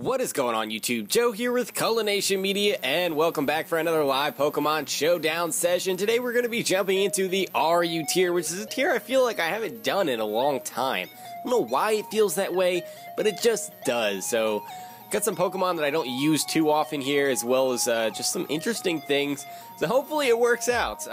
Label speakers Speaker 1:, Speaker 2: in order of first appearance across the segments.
Speaker 1: What is going on YouTube? Joe here with Culination Media, and welcome back for another live Pokemon Showdown session. Today we're going to be jumping into the RU tier, which is a tier I feel like I haven't done in a long time. I don't know why it feels that way, but it just does. So, got some Pokemon that I don't use too often here, as well as just some interesting things. So hopefully it works out.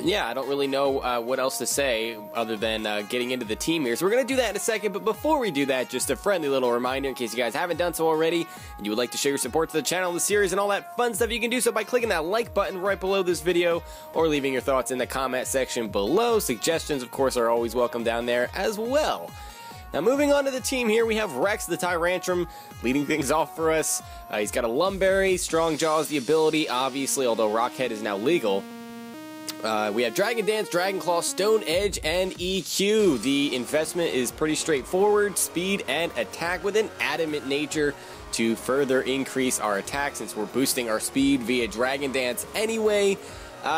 Speaker 1: Yeah, I don't really know what else to say other than getting into the team here. So we're going to do that in a second, but before we do that, just a friendly little reminder in case you guys haven't done so already and you would like to show your support to the channel, the series, and all that fun stuff. You can do so by clicking that like button right below this video or leaving your thoughts in the comment section below. Suggestions, of course, are always welcome down there as well. Now, moving on to the team here, we have Rex the Tyrantrum leading things off for us. He's got a Lumberry, Strong Jaws, the ability, obviously, although Rockhead is now legal. We have Dragon Dance, Dragon Claw, Stone Edge, and EQ. The investment is pretty straightforward, speed and attack with an adamant nature to further increase our attack since we're boosting our speed via Dragon Dance anyway.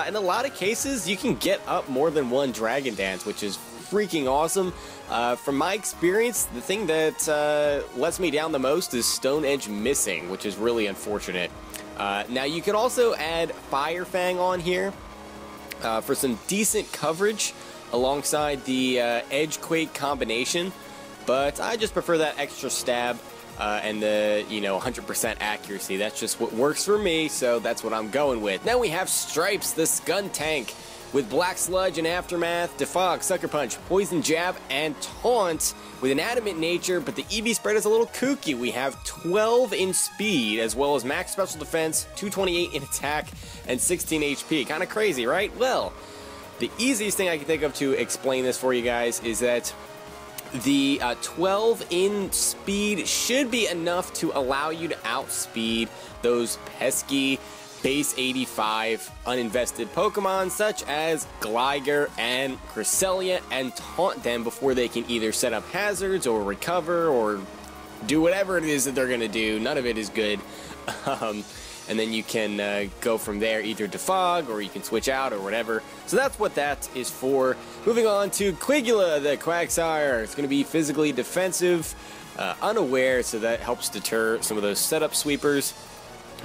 Speaker 1: In a lot of cases, you can get up more than one Dragon Dance, which is freaking awesome. From my experience, the thing that lets me down the most is Stone Edge missing, which is really unfortunate. Now, you can also add Fire Fang on here for some decent coverage alongside the Edgequake combination, but I just prefer that extra stab and the 100% accuracy. That's just what works for me, so that's what I'm going with. Then we have Stripes, the Skuntank, with Black Sludge and Aftermath, Defog, Sucker Punch, Poison Jab, and Taunt with an adamant nature, but the EV spread is a little kooky. We have 12 in speed, as well as max special defense, 228 in attack, and 16 HP. Kind of crazy, right? Well, the easiest thing I can think of to explain this for you guys is that the 12 in speed should be enough to allow you to outspeed those pesky base 85 uninvested Pokemon such as Gligar and Cresselia and taunt them before they can either set up hazards or recover or do whatever it is that they're going to do. None of it is good. And then you can go from there, either defog or you can switch out or whatever. So that's what that is for. Moving on to Quigula, the Quagsire. It's going to be physically defensive, unaware, so that helps deter some of those setup sweepers.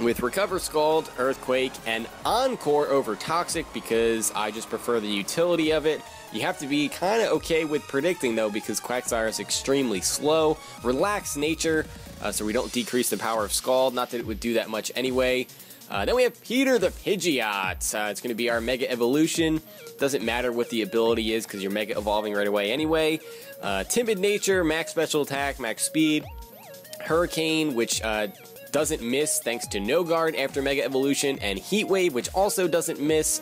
Speaker 1: With Recover Scald, Earthquake, and Encore over Toxic because I just prefer the utility of it. You have to be kind of okay with predicting though because Quagsire is extremely slow. Relaxed nature, so we don't decrease the power of Scald, not that it would do that much anyway. Then we have Peter the Pidgeot. It's going to be our Mega Evolution. Doesn't matter what the ability is because you're Mega Evolving right away anyway. Timid nature, max special attack, max speed. Hurricane, which doesn't miss thanks to No Guard after Mega Evolution, and Heat Wave, which also doesn't miss.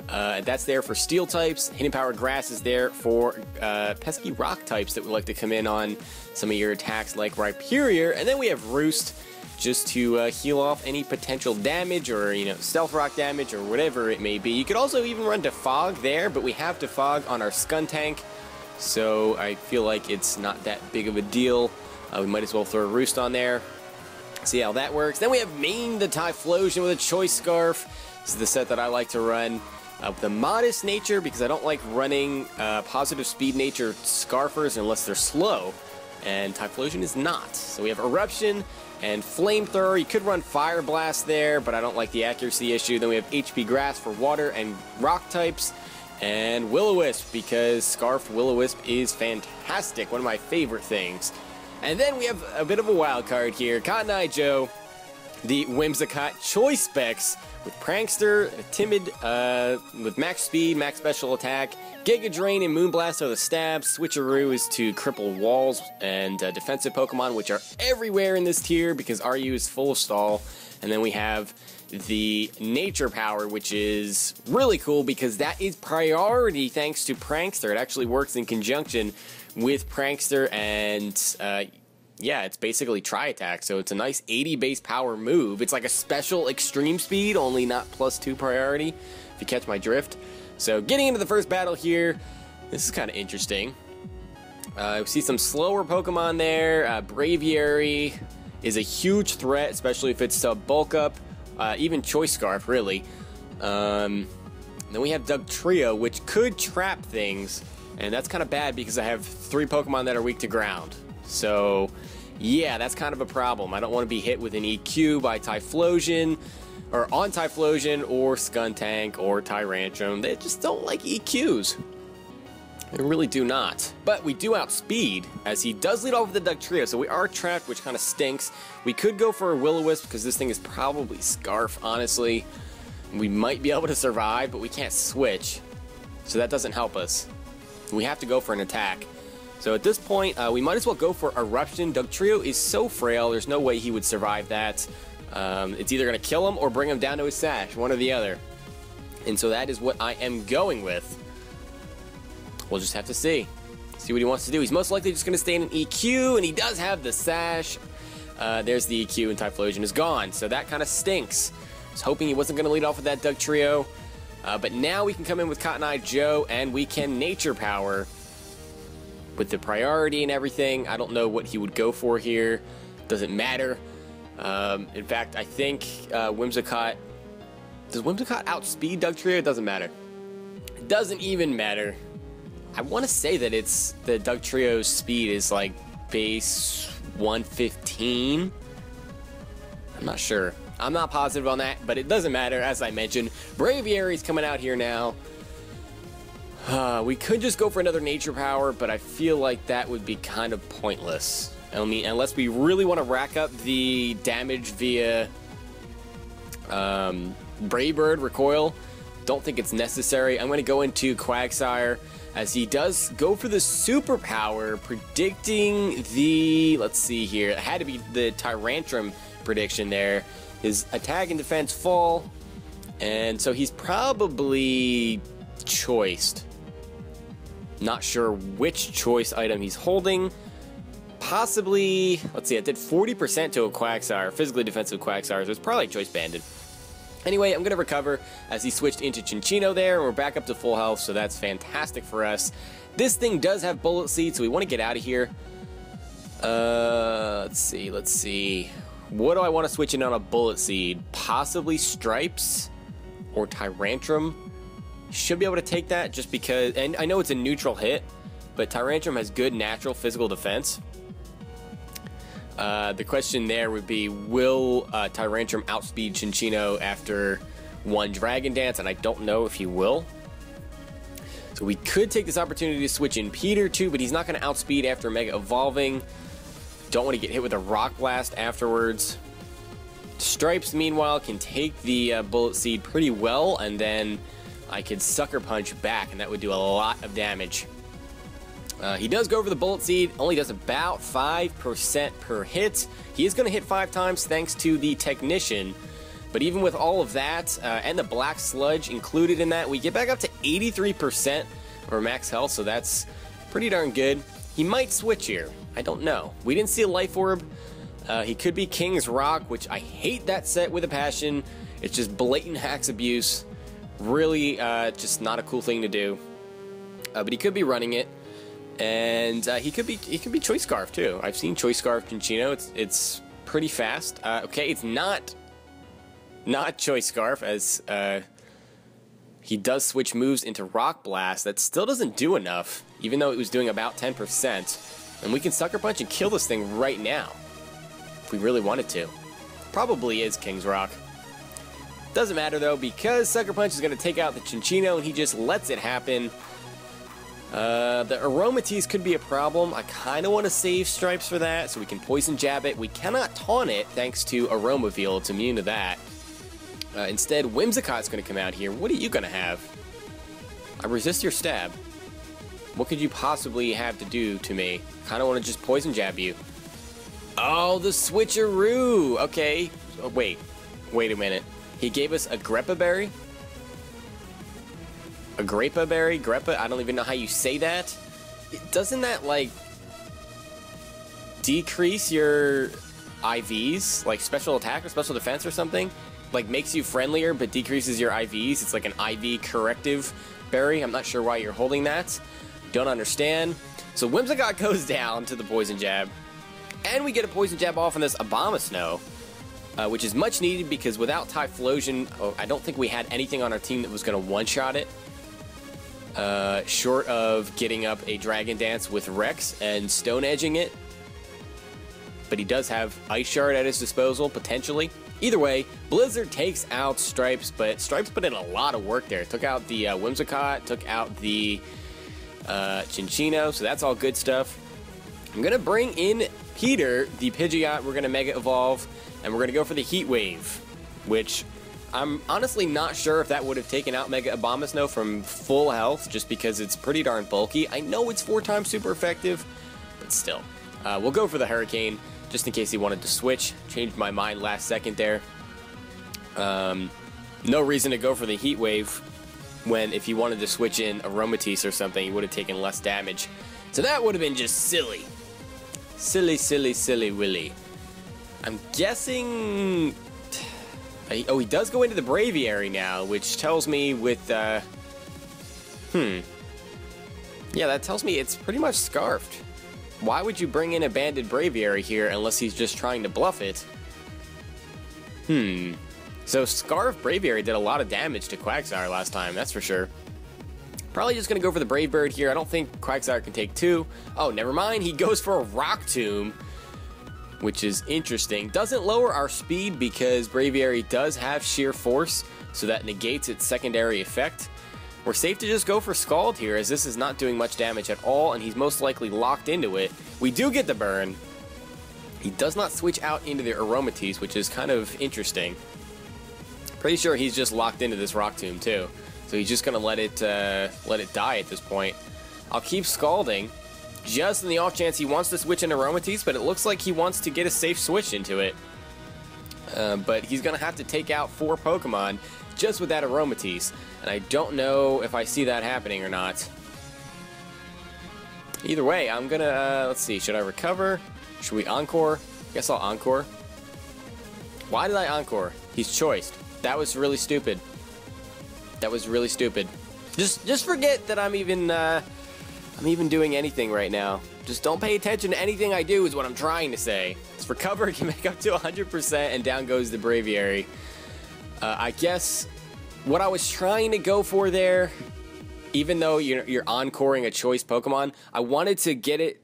Speaker 1: That's there for Steel types. Hidden Power Grass is there for pesky Rock types that would like to come in on some of your attacks like Rhyperior. And then we have Roost just to heal off any potential damage or Stealth Rock damage or whatever it may be. You could also even run Defog there, but we have Defog on our Skuntank, so I feel like it's not that big of a deal. We might as well throw a Roost on there. See how that works. Then we have Maine the Typhlosion with a Choice Scarf. This is the set that I like to run. With a modest nature because I don't like running positive speed nature Scarfers unless they're slow. And Typhlosion is not. So we have Eruption and Flamethrower. You could run Fire Blast there, but I don't like the accuracy issue. Then we have HP Grass for water and rock types. And Will-O-Wisp because Scarf Will-O-Wisp is fantastic. One of my favorite things. And then we have a bit of a wild card here. Cotton Eye Joe, the Whimsicott Choice Specs with Prankster, Timid with max speed, max special attack. Giga Drain and Moonblast are the stabs. Switcheroo is to cripple walls and defensive Pokemon, which are everywhere in this tier because RU is full of stall. And then we have the Nature Power, which is really cool because that is priority thanks to Prankster. It actually works in conjunction with Prankster, and yeah, it's basically Tri-Attack, so it's a nice 80 base power move. It's like a special extreme speed, only not +2 priority, if you catch my drift. So getting into the first battle here, this is kind of interesting. We see some slower Pokemon there. Braviary is a huge threat, especially if it's bulk up. Even Choice Scarf, really. Then we have Dugtrio, which could trap things, and that's kind of bad because I have 3 Pokemon that are weak to ground. So Yeah, that's kind of a problem. I don't want to be hit with an EQ by Typhlosion, or on Typhlosion, or Skuntank, or Tyrantrum. They just don't like EQs. They really do not. But we do outspeed, as he does lead off with the Dugtrio, so we are trapped, which kind of stinks. We could go for a Will-O-Wisp, because this thing is probably Scarf, honestly. We might be able to survive, but we can't switch, so that doesn't help us. We have to go for an attack. So at this point, we might as well go for Eruption. Dugtrio is so frail, there's no way he would survive that. It's either going to kill him or bring him down to his sash, one or the other. And so that is what I am going with. We'll just have to see what he wants to do. He's most likely just going to stay in an EQ, and he does have the sash. There's the EQ, and Typhlosion is gone, so that kind of stinks. I was hoping he wasn't going to lead off with that Dugtrio, but now we can come in with Cotton Eye Joe, and we can Nature Power with the priority and everything. I don't know what he would go for here. Doesn't matter. In fact, I think Whimsicott... Does Whimsicott outspeed Dugtrio? It doesn't matter. It doesn't even matter. I want to say that it's the Dugtrio's speed is like base 115. I'm not sure. I'm not positive on that, but it doesn't matter. As I mentioned, Braviary's coming out here now. We could just go for another Nature Power, but I feel like that would be kind of pointless. I mean, unless we really want to rack up the damage via Brave Bird Recoil. Don't think it's necessary. I'm going to go into Quagsire, as he does go for the superpower, predicting the, let's see here, it had to be the Tyrantrum prediction there. His attack and defense fall, and so he's probably choiced. Not sure which choice item he's holding. Possibly, let's see, it did 40% to a Quagsire, physically defensive Quagsire, so it's probably choice banded. Anyway, I'm going to recover as he switched into Chinchino there, and we're back up to full health, so that's fantastic for us. This thing does have Bullet Seed, so we want to get out of here. Let's see. What do I want to switch in on a Bullet Seed? Possibly Stripes or Tyrantrum. Should be able to take that just because, and I know it's a neutral hit, but Tyrantrum has good natural physical defense. The question there would be, will Tyrantrum outspeed Chinchino after one Dragon Dance? And I don't know if he will. So we could take this opportunity to switch in Peter too, but he's not going to outspeed after Mega Evolving. Don't want to get hit with a Rock Blast afterwards. Stripes, meanwhile, can take the Bullet Seed pretty well, and then I could Sucker Punch back, and that would do a lot of damage. He does go over the Bullet Seed, only does about 5% per hit. He is going to hit 5 times thanks to the Technician, but even with all of that, and the Black Sludge included in that, we get back up to 83% of our max health, so that's pretty darn good. He might switch here, I don't know. We didn't see a Life Orb. He could be King's Rock, which I hate that set with a passion. It's just blatant hacks abuse. Really, just not a cool thing to do. But he could be running it. And he could be Choice Scarf too. I've seen Choice Scarf Chinchino. It's pretty fast. Okay, it's not Choice Scarf, as he does switch moves into Rock Blast. That still doesn't do enough, even though it was doing about 10%. And we can Sucker Punch and kill this thing right now if we really wanted to. Probably is King's Rock. Doesn't matter though, because Sucker Punch is going to take out the Chinchino, and he just lets it happen. The Aromatisse could be a problem. I kind of want to save Stripes for that, so we can Poison Jab it. We cannot taunt it thanks to Aromaveal. It's immune to that. Instead, Whimsicott's going to come out here. What are you going to have? I resist your stab. What could you possibly have to do to me? Kind of want to just Poison Jab you. Oh, the switcheroo! Okay. Oh, wait a minute. He gave us a Greppa Berry? A Grappa Berry? Greppa? I don't even know how you say that. Doesn't that, like, decrease your IVs? Like, special attack or special defense or something? Like, makes you friendlier but decreases your IVs? It's like an IV corrective berry. I'm not sure why you're holding that. Don't understand. So Whimsicott goes down to the Poison Jab. And we get a Poison Jab off on this Abomasnow. Which is much needed, because without Typhlosion, I don't think we had anything on our team that was going to one-shot it. Short of getting up a Dragon Dance with Rex and Stone Edging it. but he does have Ice Shard at his disposal, potentially. Either way, Blizzard takes out Stripes, but Stripes put in a lot of work there. Took out the Whimsicott, took out the Chinchino, so that's all good stuff. I'm going to bring in Peter, the Pidgeot. We're going to Mega Evolve, and we're going to go for the Heat Wave, which I'm honestly not sure if that would have taken out Mega Abomasnow from full health, just because it's pretty darn bulky. I know it's 4 times super effective, but still. We'll go for the Hurricane, just in case he wanted to switch. Changed my mind last second there. No reason to go for the Heat Wave, when if he wanted to switch in Aromatisse or something, he would have taken less damage. So that would have been just silly. Silly, silly, silly Willy. I'm guessing... Oh, he does go into the Braviary now, which tells me with... Yeah, that tells me it's pretty much Scarfed. Why would you bring in a Banded Braviary here unless he's just trying to bluff it? So Scarf Braviary did a lot of damage to Quagsire last time, that's for sure. Probably just going to go for the Brave Bird here. I don't think Quagsire can take 2. Oh, never mind. He goes for a Rock Tomb, which is interesting. Doesn't lower our speed because Braviary does have Sheer Force, so that negates its secondary effect. We're safe to just go for Scald here, as this is not doing much damage at all, and he's most likely locked into it. We do get the burn. He does not switch out into the Aromatisse, which is kind of interesting. Pretty sure he's just locked into this Rock Tomb too. So he's just gonna let it die at this point. I'll keep Scalding, just in the off chance he wants to switch into Aromatisse, but it looks like he wants to get a safe switch into it. But he's gonna have to take out 4 Pokemon just with that Aromatisse, and I don't know if I see that happening or not. Either way, I'm gonna, let's see, should I recover? Should we Encore? Guess I'll Encore. Why did I Encore? He's choiced. That was really stupid. That was really stupid. Just forget that I'm even doing anything right now. Just don't pay attention to anything I do is what I'm trying to say. This recover can make up to 100% and down goes the Braviary. I guess what I was trying to go for there, even though you're encoring a choice Pokemon, I wanted to get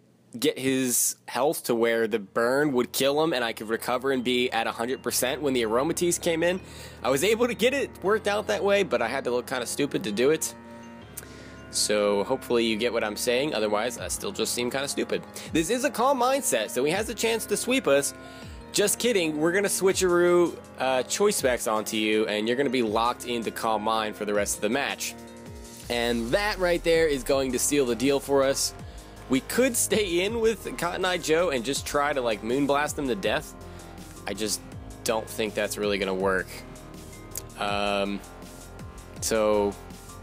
Speaker 1: his health to where the burn would kill him and I could recover and be at 100% when the Aromatisse came in. I was able to get it worked out that way, but I had to look kind of stupid to do it. So hopefully you get what I'm saying, otherwise I still just seem kind of stupid. This is a Calm Mindset, so he has a chance to sweep us. Just kidding, we're going to switcheroo Choice Specs onto you, and you're going to be locked into Calm Mind for the rest of the match. And that right there is going to seal the deal for us. We could stay in with Cotton Eye Joe and just try to like Moonblast him to death. I just don't think that's really going to work. So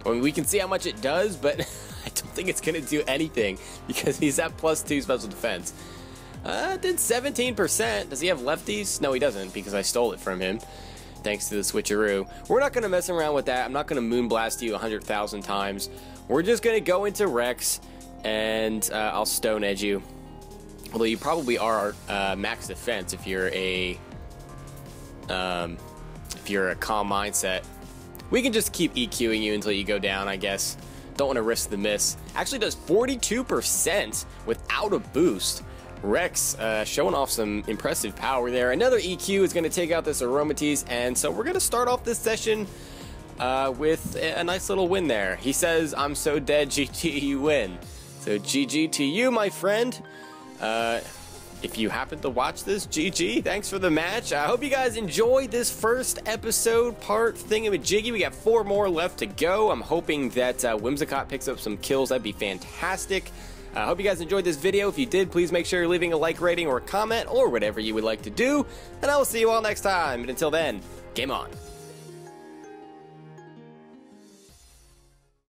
Speaker 1: I mean, we can see how much it does, but I don't think it's going to do anything because he's at +2 special defense. Did 17%. Does he have lefties? No, he doesn't because I stole it from him. Thanks to the switcheroo. We're not going to mess around with that. I'm not going to Moonblast you 100,000 times. We're just going to go into Rex and I'll Stone Edge you. Although you probably are max defense if you're a Calm Mindset. We can just keep EQing you until you go down, I guess. Don't want to risk the miss. Actually does 42% without a boost. Rex showing off some impressive power there. Another EQ is going to take out this Aromatisse, and so we're going to start off this session with a nice little win there. He says, "I'm so dead, GG, you win." So GG to you, my friend. If you happen to watch this, GG, thanks for the match. I hope you guys enjoyed this first episode part thingamajiggy. We got 4 more left to go. I'm hoping that Whimsicott picks up some kills. That'd be fantastic. I hope you guys enjoyed this video. If you did, please make sure you're leaving a like, rating, or a comment, or whatever you would like to do. And I will see you all next time. And until then, game on.